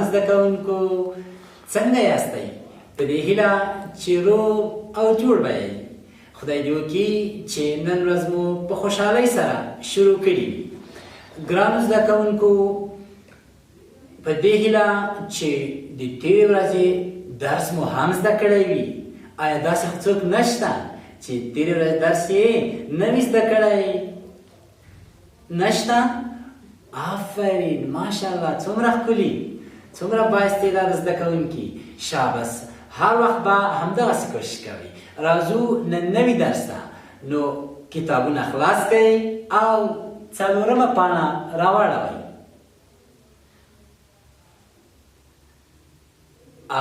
زده کوونکو څنګه یاستئ؟ په دې هیله چې روغ او جوړ به یې. خدای دې وکړي چې نن ورځ مو په خوشحالۍ سره شروع کړي وي. ګرانو زده کوونکو، په دې هیله چې د تېرې ورځې درس مو هم زده کړی وي. آیا داسې څوک نشته چې تېرې ورځې درس یې نه وي زده کړی؟ نشته؟ آفرین، ماشاءالله، څومره ښکلي، څومره بااستعداده زده کوونکي. شاباس، هر وخت به همدغسې کوشش کوئ. راځو نن نوي درس ته. نو کتابونه خلاص کړئ او 4مه پاڼه راواړوئ.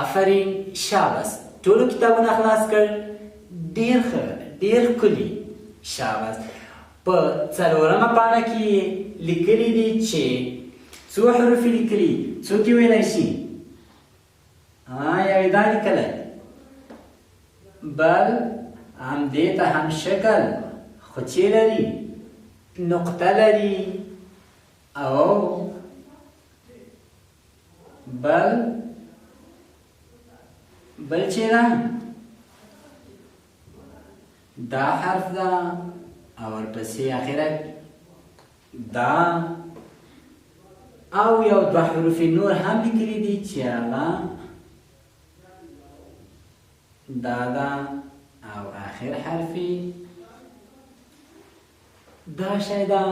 آفرین، شاباس، ټولو کتابونه خلاص کړ. ډېر ښه، ډېر ښکلي. شاباس. په 4مه پاڼه کې لیکلي دي چې څو حروف یې لیکلي؟ څوک یې ویلی شي؟ یو یې دا لیکلی، بل همدې ته هم شکل خو چې لري، نقطه لري، او بل چیرې دا حرف ده او ورپسې اخره دا، او یو 2 حروف نور هم لیکلي دي چې هغه دا ده، او آخر حرف دا شی ده.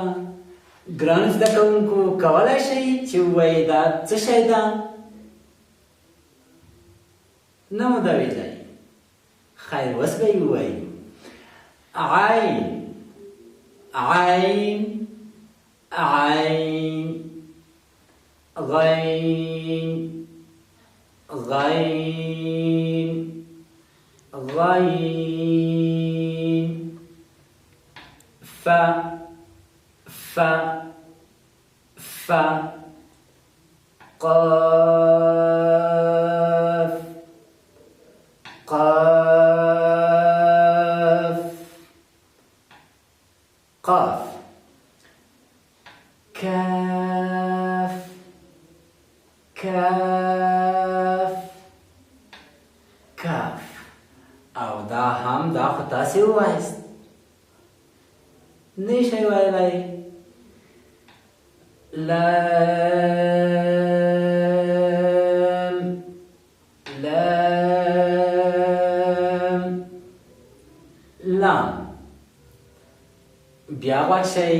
ګرانو زده کوونکو، کولی شئ چې ووایئ دا څه شی ده؟ نه مو دا ویلی؟ خیر، اوس به یې ووایو. عین، عین، عین، غین، غین، غین، ف، ف، ف، قاف، قاف، قاف، كاف، كاف، كاف. او دا هم دا خو تاسې ووایست، نه شئ ویلی. لام، لام، لام. بیا غوږ شئ.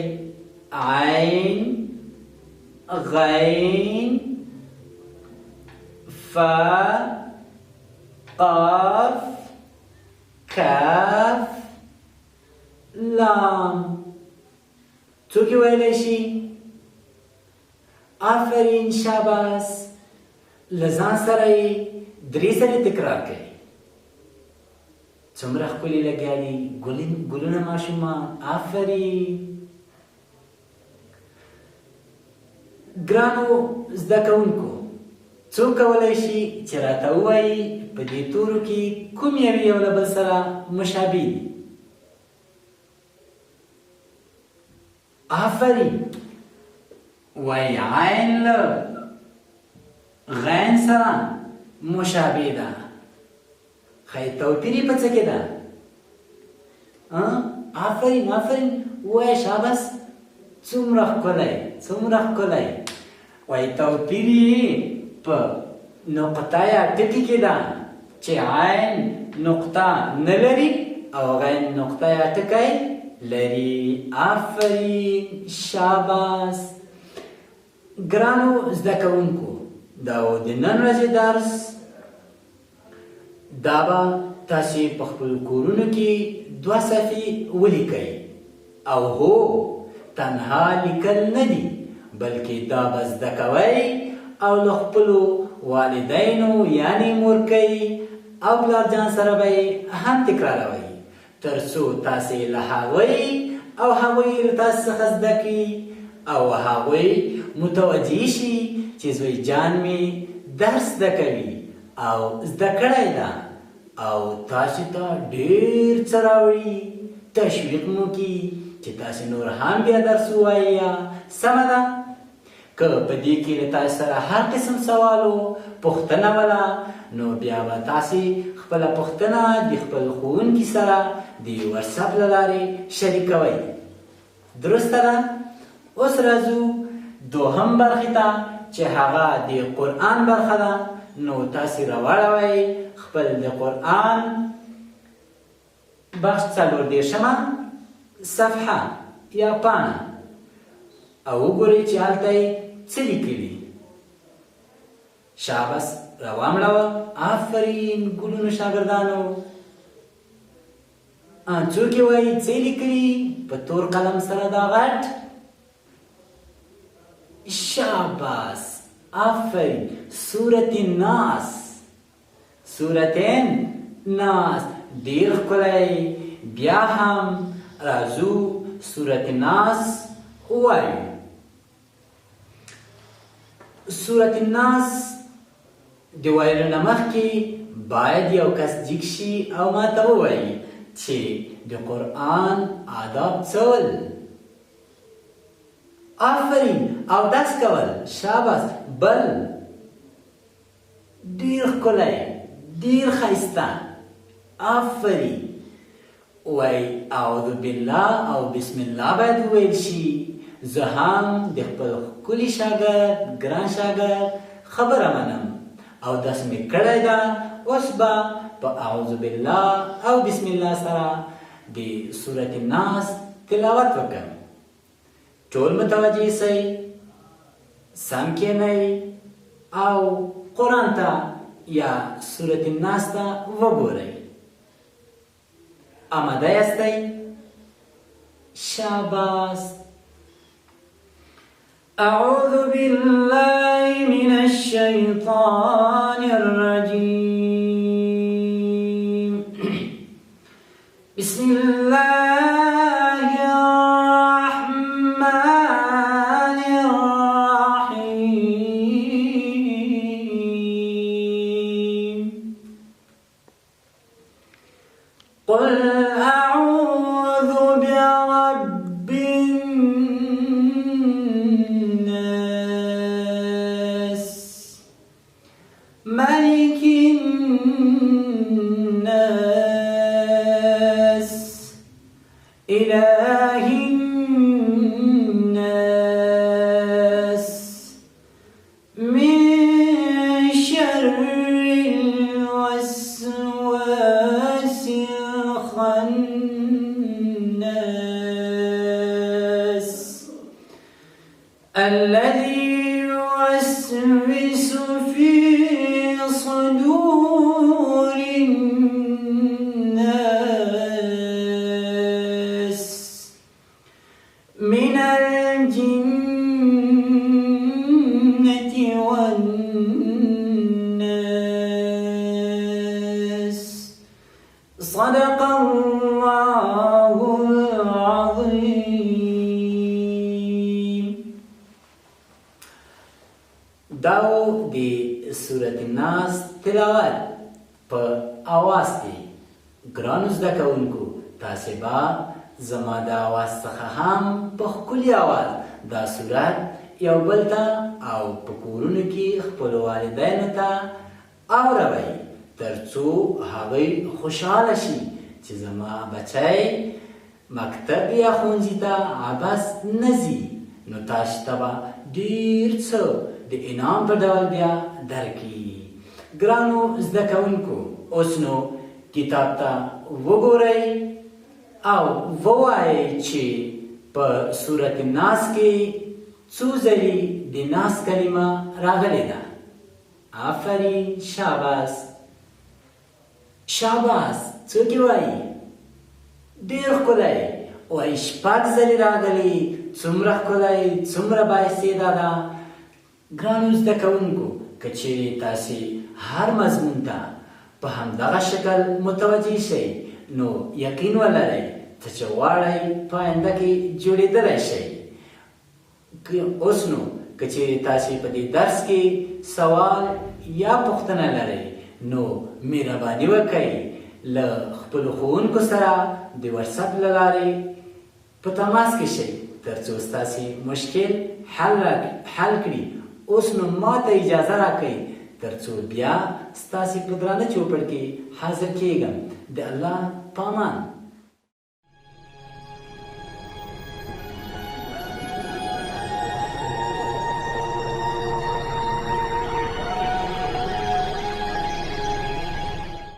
عین، غین، فا، قاف، کاف، لام. څوک یې ویلی شي؟ آفرین، شاباس. له ځان سره یې 3 ځلې تکرار کړئ. څومره ښکلي لګیا دي ګلونه ماشومان. آفرین. ګرانو زده کوونکو، څوک کولی شي چې راته ووایي په دې تورو کې کوم یو یو له بل سره مشابه دي؟ آفرین. وایي عین له غین سره مشابه ده. خیر، توپیر یې په څه کې ده؟ آفرین، آفرین، وایه، شاباس، څومره ښکلی، څومره ښکلی. وایي توپیر یې په نقطه یا ټکي کې ده چې عین نقطه نه لري او غین نقطه یا ټکی لري. آفرین، شاباس. ګرانو زده کوونکو، دا و د نن ورځې درس. دا به تاسې په خپلو کورونو کې 2 صفحې ولیکئ. او هو، تنها لیکل نه دي، بلکې دا به زده کوئ او له خپلو والدینو یعنې مورکۍ او پلارجان سره به یې هم تکراروئ، تر څو تاسې له هغوی او هغوی له تاسې څخه زده کړي او هغوی متوجه شي چې زوی جان مې درس زده کوي او زده کړی ده او تاسې ته ډېر څه راوړي، تشویق مو کړي چې تاسې نور هم بیا درس ووایئ. سمه ده؟ که په دې کې له تاسو سره هر قسم سوالو پوښتنه ولا نو بیا به تاسې خپله پوښتنه د خپل ښوونکي سره د واتساپ له لارې شریکوئ. درسته ده؟ اوس راځو دوهم برخې ته چې هغه د قرآن برخه ده. نو تاسې راواړوئ خپل د قرآن بخش 34مه صفحه یا پاڼه او وګورئ چې هلته یې څه لیکلي. شاباس راوامړوه. آفرین ګلونو شاګردانو. څوک یې وایي څه یې لیکلي په تور قلم سره دا غټ؟ شاباس آفرین سورة الناس. سورة الناس ډېر ښکلی. بیا هم راځو سورة الناس ووایو. سورة الناس د ویلو نه مخکې باید یو کس جګ شي او ما ته ووایي چې د قرآن آداب څه ول. آفرین اودس کول. شاباس بل ډېر ښکلی ډېر ښایسته. آفرین وای اعوذ بالله او بسم الله باید وویل شي. زه هم د خپل ښکلي شاګرد ګران شاګرد خبره منم او داسې مې کړی ده. اوس به په اعوذ بالله او بسم الله سره د سورة الناس تلاوت وکړم. ټول متوجه سئ، سم کښېنئ او قرآن ته یا سورة الناس ته وګورئ. آماده یاستئ؟ شاباس. أعوذ بالله من الشيطان الرجيم. بسم الله الرحمن الرحيم. قل أعوذ برب الناس ملك الناس إله الناس من شر الوسواس الخناس الذي يوسوس في صدور الناس من الجنة والناس. صدق الله العظيم. داو دی سورة الناس تلاوت په آواز کې. ګرانو زده کوونکو تاسې به زما د آواز څخه هم په ښکلي آواز دا سورت یو بل ته او په کورونو کې خپلو والدینو ته اوروئ تر څو هغوی خوشحاله شي چې زما بچی مکتب یا ښوونځي ته عبث نه ځي. نو تاسو ته به ډېر څه د انعام په ډول بیا درکړي. ګرانو زده کوونکو اوس نو کتاب ته وګورئ او ووایئ چې په سورة الناس کې څو ځلې د ناس کلمه راغلې ده. آفرین شاباس. شاباس څوک یې وایي؟ ډېر ښکلی. وایي شپږ ځلې راغلي. څومره ښکلی څومره بااستعداده. ګرانو زده کوونکو که چیرې تاسې هر مضمون ته په همدغه شکل متوجه شئ نو یقین ولرئ ته چې غواړئ په آینده کې جوړېدلی شئ. اوس نو که چیرې تاسې په دې درس کې سوال یا پوښتنه لرئ نو مهرباني وکئ له خپلو ښوونکو سره د واتساپ له لارې په تماس کې شئ ترڅو ستاسې مشکل حل کړي. اوس نو ماته اجازه راکړئ ترڅو بیا ستاسې په درانه چوپړ کې حاضر کېږم. د الله په امان.